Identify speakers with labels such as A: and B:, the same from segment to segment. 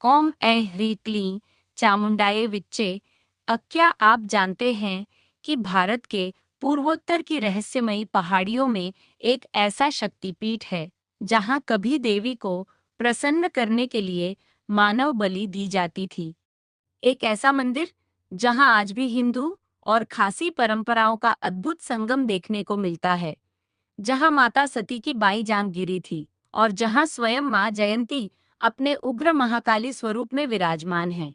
A: कौम ए रीतली चामुंडाए विच्चे। क्या आप जानते हैं कि भारत के पूर्वोत्तर की रहस्यमयी पहाड़ियों में एक ऐसा शक्तिपीठ है जहां कभी देवी को प्रसन्न करने के लिए मानव बलि दी जाती थी। एक ऐसा मंदिर जहां आज भी हिंदू और खासी परंपराओं का अद्भुत संगम देखने को मिलता है, जहां माता सती की बाई जान गिरी थी और जहां स्वयं मां जयंती अपने उग्र महाकाली स्वरूप में विराजमान है।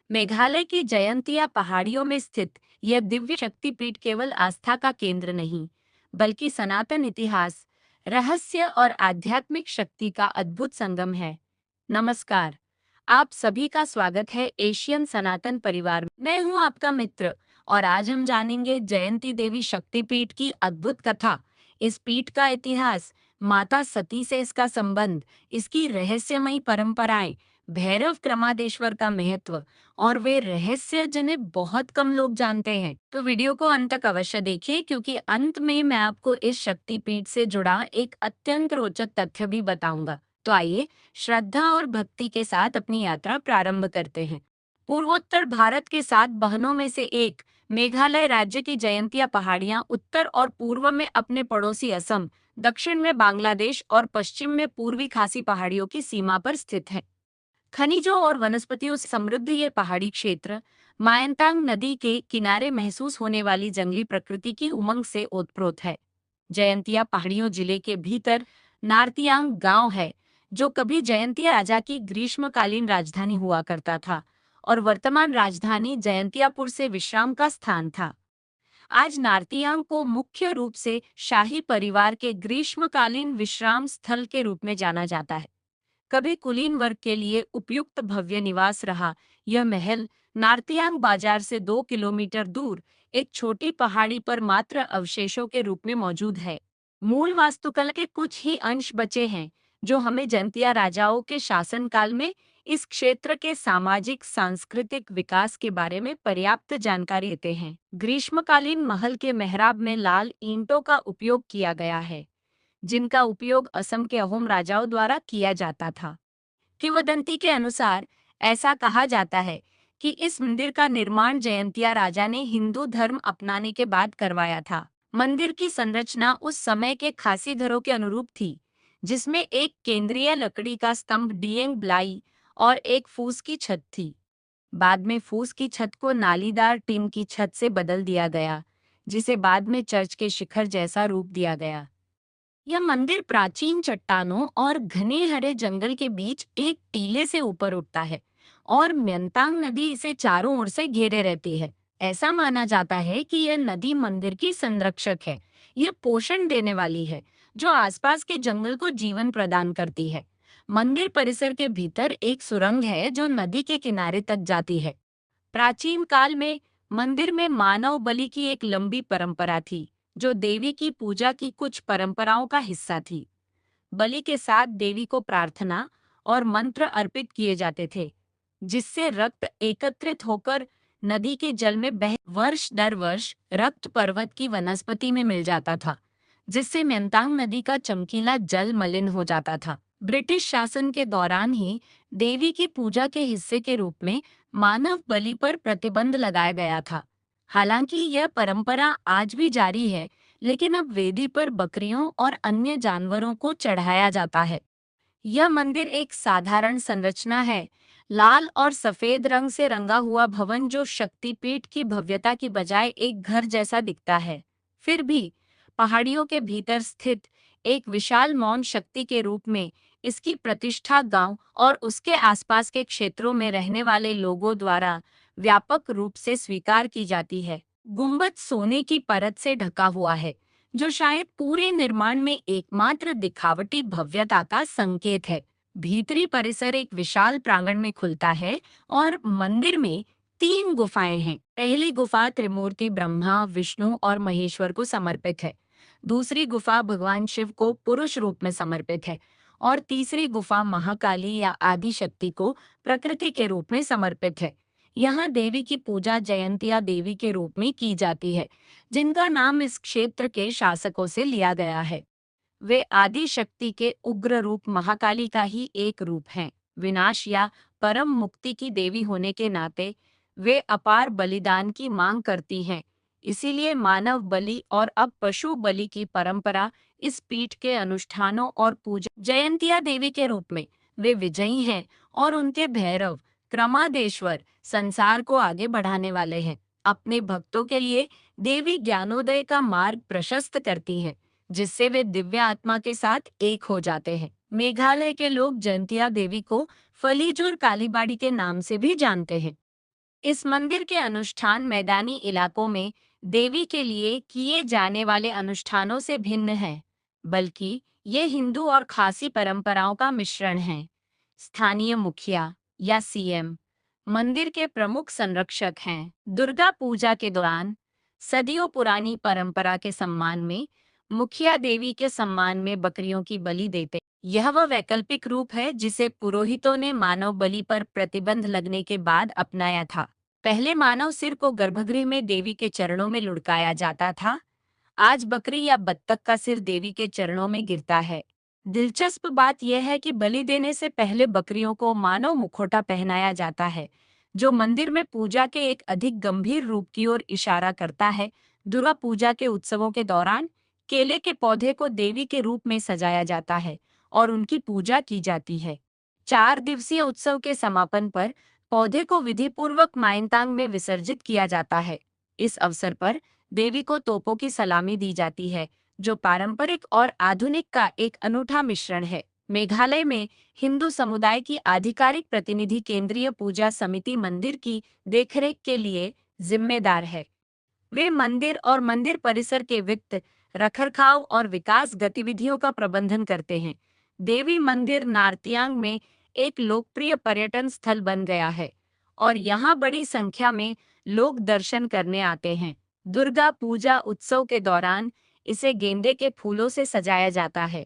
A: मेघालय की जयंतिया पहाड़ियों में स्थित यह दिव्य शक्तिपीठ केवल आस्था का केंद्र नहीं, बल्कि सनातन इतिहास, रहस्य और आध्यात्मिक शक्ति का अद्भुत संगम है। नमस्कार, आप सभी का स्वागत है एशियन सनातन परिवार में। मैं हूं आपका मित्र और आज हम जानेंगे जयंती देवी शक्तिपीठ की अद्भुत कथा। इस पीठ का इतिहास, माता सती से इसका संबंध, इसकी रहस्यमयी परंपराएं, भैरव क्रमादेश्वर का महत्व और वे रहस्य जिन्हें बहुत कम लोग जानते हैं। तो वीडियो को अंत तक अवश्य देखें, क्योंकि अंत में मैं आपको इस शक्तिपीठ से जुड़ा एक अत्यंत रोचक तथ्य भी बताऊंगा। तो आइए श्रद्धा और भक्ति के साथ अपनी यात्रा प्रारंभ करते हैं। पूर्वोत्तर भारत के 7 बहनों में से एक मेघालय राज्य की जयंतिया पहाड़ियां उत्तर और पूर्व में अपने पड़ोसी असम, दक्षिण में बांग्लादेश और पश्चिम में पूर्वी खासी पहाड़ियों की सीमा पर स्थित है। खनिजों और वनस्पतियों से समृद्ध ये पहाड़ी क्षेत्र मायंतांग नदी के किनारे महसूस होने वाली जंगली प्रकृति की उमंग से ओतप्रोत है। जयंतिया पहाड़ियों जिले के भीतर नारतियांग गांव है, जो कभी जयंतिया राजा की ग्रीष्मकालीन राजधानी हुआ करता था और वर्तमान राजधानी जयंतियापुर से विश्राम का स्थान था। आज नारतियांग को मुख्य रूप से शाही परिवार के ग्रीष्मकालीन विश्राम स्थल के रूप में जाना जाता है। कभी कुलीन वर्ग के लिए उपयुक्त भव्य निवास रहा, यह महल नारतियांग बाजार से 2 किलोमीटर दूर एक छोटी पहाड़ी पर मात्र अवशेषों के रूप में मौजूद है। मूल वास्तुकला के कुछ ही अंश बचे हैं, जो हमें जयंतिया राजाओं के शासनकाल में इस क्षेत्र के सामाजिक सांस्कृतिक विकास के बारे में पर्याप्त जानकारी देते हैं। ग्रीष्मकालीन महल के मेहराब में लाल ईंटों का उपयोग किया गया है, जिनका उपयोग असम के अहोम राजाओं द्वारा किया जाता था। किंवदंती के अनुसार ऐसा कहा जाता है कि इस मंदिर का निर्माण जयंतिया राजा ने हिंदू धर्म अपनाने के बाद करवाया था। मंदिर की संरचना उस समय के खासी घरों के अनुरूप थी, जिसमें एक केंद्रीय लकड़ी का स्तंभ डिएंग ब्लाई और एक फूस की छत थी। बाद में फूस की छत को नालीदार टीन की छत से बदल दिया गया, जिसे बाद में चर्च के शिखर जैसा रूप दिया गया। यह मंदिर प्राचीन चट्टानों और घने हरे जंगल के बीच एक टीले से ऊपर उठता है और म्यंतांग नदी इसे चारों ओर से घेरे रहती है। ऐसा माना जाता है कि यह नदी मंदिर की संरक्षक है। यह पोषण देने वाली है, जो आसपास के जंगल को जीवन प्रदान करती है। मंदिर परिसर के भीतर एक सुरंग है जो नदी के किनारे तक जाती है। प्राचीन काल में मंदिर में मानव बलि की एक लंबी परंपरा थी, जो देवी की पूजा की कुछ परंपराओं का हिस्सा थी। बलि के साथ देवी को प्रार्थना और मंत्र अर्पित किए जाते थे, जिससे रक्त एकत्रित होकर नदी के जल में बह वर्ष दर वर्ष रक्त पर्वत की वनस्पति में मिल जाता था, जिससे मेंतांग नदी का चमकीला जल मलिन हो जाता था। ब्रिटिश शासन के दौरान ही देवी की पूजा के हिस्से के रूप में मानव बलि पर प्रतिबंध लगाया गया था। हालांकि यह परंपरा आज भी जारी है, लेकिन अब वेदी पर बकरियों और अन्य जानवरों को चढ़ाया जाता है। यह मंदिर एक साधारण संरचना है, लाल और सफेद रंग से रंगा हुआ भवन जो शक्तिपीठ की भव्यता की बजाय एक घर जैसा दिखता है। फिर भी पहाड़ियों के भीतर स्थित एक विशाल मौन शक्ति के रूप में इसकी प्रतिष्ठा गांव और उसके आसपास के क्षेत्रों में रहने वाले लोगों द्वारा व्यापक रूप से स्वीकार की जाती है। गुंबद सोने की परत से ढका हुआ है, जो शायद पूरे निर्माण में एकमात्र दिखावटी भव्यता का संकेत है। भीतरी परिसर एक विशाल प्रांगण में खुलता है और मंदिर में 3 गुफाएं हैं। पहली गुफा त्रिमूर्ति ब्रह्मा, विष्णु और महेश्वर को समर्पित है। दूसरी गुफा भगवान शिव को पुरुष रूप में समर्पित है और तीसरी गुफा महाकाली या आदि शक्ति को प्रकृति के रूप में समर्पित है। यहाँ देवी की पूजा जयंतिया देवी के रूप में की जाती है, जिनका नाम इस क्षेत्र के शासकों से लिया गया है। वे आदि शक्ति के उग्र रूप महाकाली का ही एक रूप हैं। विनाश या परम मुक्ति की देवी होने के नाते वे अपार बलिदान की मांग करती हैं। इसीलिए मानव बलि और अब पशु बलि की परंपरा इस पीठ के अनुष्ठानों और पूजा जयंतिया देवी के रूप में वे विजयी हैं और उनके भैरव क्रमादेश्वर संसार को आगे बढ़ाने वाले हैं। अपने भक्तों के लिए देवी ज्ञानोदय का मार्ग प्रशस्त करती है, जिससे वे दिव्य आत्मा के साथ एक हो जाते हैं। मेघालय के लोग जयंतिया देवी को फलीजूर कालीबाड़ी के नाम से भी जानते हैं। इस मंदिर के अनुष्ठान मैदानी इलाकों में देवी के लिए किए जाने वाले अनुष्ठानों से भिन्न हैं, बल्कि ये हिंदू और खासी परंपराओं का मिश्रण है। स्थानीय मुखिया या सीएम मंदिर के प्रमुख संरक्षक हैं। दुर्गा पूजा के दौरान सदियों पुरानी परंपरा के सम्मान में मुखिया देवी के सम्मान में बकरियों की बलि देते। यह वह वैकल्पिक रूप है जिसे पुरोहितों ने मानव बलि पर प्रतिबंध लगने के बाद अपनाया था। पहले मानव सिर को गर्भगृह में देवी के चरणों में लुढ़काया जाता था। आज बकरी या बत्तख का सिर देवी के चरणों में गिरता है। दिलचस्प बात यह है कि बलि देने से पहले बकरियों को मानव मुखौटा पहनाया जाता है, जो मंदिर में पूजा के एक अधिक गंभीर रूप की ओर इशारा करता है। दुर्गा पूजा के उत्सवों के दौरान केले के पौधे को देवी के रूप में सजाया जाता है और उनकी पूजा की जाती है। 4 दिवसीय उत्सव के समापन पर पौधे को विधि पूर्वक माइनतांग में विसर्जित किया जाता है। इस अवसर पर देवी को तोपों की सलामी दी जाती है, जो पारंपरिक और आधुनिक का एक अनूठा मिश्रण है। मेघालय में हिंदू समुदाय की आधिकारिक प्रतिनिधि केंद्रीय पूजा समिति मंदिर की देखरेख के लिए जिम्मेदार है। वे मंदिर और मंदिर परिसर के वित्त, रखरखाव और विकास गतिविधियों का प्रबंधन करते हैं। देवी मंदिर नार्तियांग में एक लोकप्रिय पर्यटन स्थल बन गया है और यहाँ बड़ी संख्या में लोग दर्शन करने आते हैं। दुर्गा पूजा उत्सव के दौरान इसे गेंदे के फूलों से सजाया जाता है।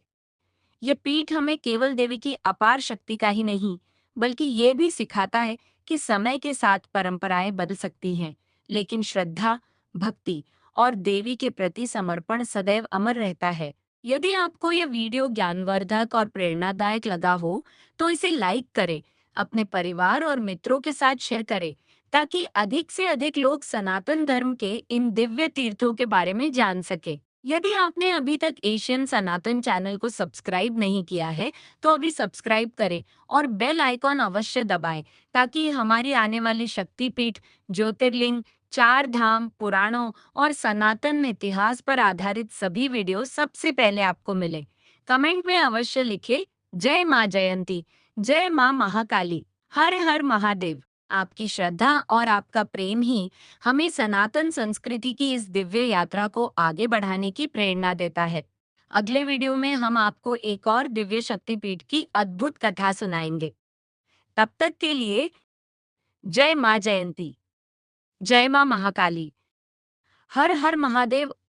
A: यह पीठ हमें केवल देवी की अपार शक्ति का ही नहीं, बल्कि ये भी सिखाता है कि समय के साथ परंपराएं बदल सकती हैं, लेकिन श्रद्धा, भक्ति और देवी के प्रति समर्पण सदैव अमर रहता है। यदि आपको यह वीडियो ज्ञानवर्धक और प्रेरणादायक लगा हो, तो इसे लाइक करें, अपने परिवार और मित्रों के साथ शेयर करें, ताकि अधिक से अधिक लोग सनातन धर्म के इन दिव्य तीर्थों के बारे में जान सके। यदि आपने अभी तक एशियन सनातन चैनल को सब्सक्राइब नहीं किया है, तो अभी सब्सक्राइब करें और बेल आइकॉन अवश्य दबाएं, ताकि हमारी आने वाली शक्तिपीठ, ज्योतिर्लिंग, 4 धाम, पुराणों और सनातन इतिहास पर आधारित सभी वीडियो सबसे पहले आपको मिले। कमेंट में अवश्य लिखें, जय माँ जयंती, जय माँ महाकाली, हर हर महादेव। आपकी श्रद्धा और आपका प्रेम ही हमें सनातन संस्कृति की इस दिव्य यात्रा को आगे बढ़ाने की प्रेरणा देता है। अगले वीडियो में हम आपको एक और दिव्य शक्तिपीठ की अद्भुत कथा सुनाएंगे। तब तक के लिए जय माँ जयंती, जय माँ महाकाली, हर हर महादेव।